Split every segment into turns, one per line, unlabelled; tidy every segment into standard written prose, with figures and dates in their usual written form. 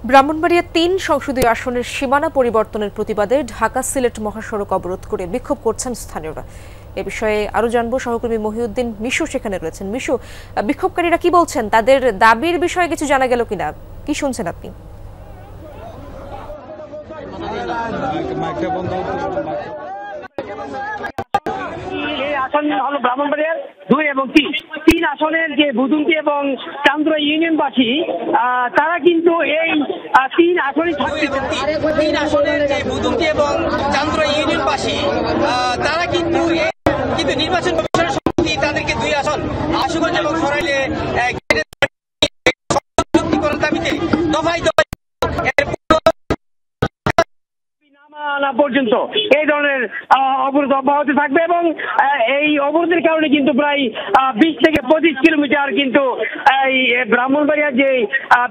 ব্রাহ্মণবাড়িয়া ৩ সংসদীয় আসনের সীমানা পরিবর্তনের প্রতিবাদে ঢাকা সিলেট মহাসড়ক অবরোধ করে বিক্ষোভ করছেন স্থানীয়রা। এ বিষয়ে আরো জানবো, সহকর্মী মহিউদ্দিন মিশু সেখানে রয়েছেন। মিশু, বিক্ষোভকারীরা কি বলছেন, তাদের দাবির বিষয়ে কিছু জানা গেল কিনা, কি শুনছেন আপনি?
আসন হলো ব্রাহ্মণবাড়িয়ার 2 এবং 3 আসনের যে বুদুন্তি এবং চান্দুরা ইউনিয়নবাসী, তারা কিন্তু এই 3 আসনই থাকতে
3 আসনের যে বুদুন্তি এবং চান্দুরা ইউনিয়নবাসী, তারা কিন্তু নির্বাচন কমিশনের সভাপতি তাদেরকে 2 আসন আশুগঞ্জ এবং সরাইলে দাবিতে দফায়
পর্যন্ত এই ধরনের অবরোধ অব্যাহত থাকবে এবং এই অবরোধের কারণে কিন্তু প্রায় 20 থেকে 25 কিলোমিটার কিন্তু এই ব্রাহ্মণবাড়িয়ার যে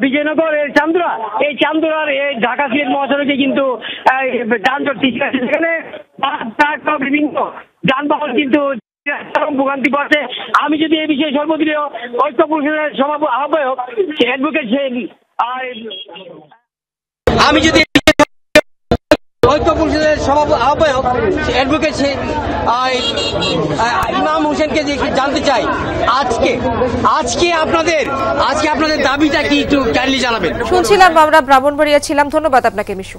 বিজয়নগরের চান্দুরা, এই চান্দুরার এই ঢাকা সিলেট মহাসড়কে কিন্তু যানজট সৃষ্টি আছে। সেখানে বিভিন্ন যানবাহন কিন্তু ভোগান্তি পাচ্ছে। আমি যদি এই বিষয়ে সর্বদলীয় ঐক্য পরিষদের আহ্বায়ক অ্যাডভোকেট
ঐক্য পরিষদের আহ্বায়ক অ্যাডভোকেট ইমাম হোসেনকে জানতে চাই, আজকে আপনাদের দাবিটা কি একটু কাইন্ডলি জানাবেন।
শুনছিলাম, আমরা ব্রাহ্মণবাড়িয়া ছিলাম। ধন্যবাদ আপনাকে মিশু।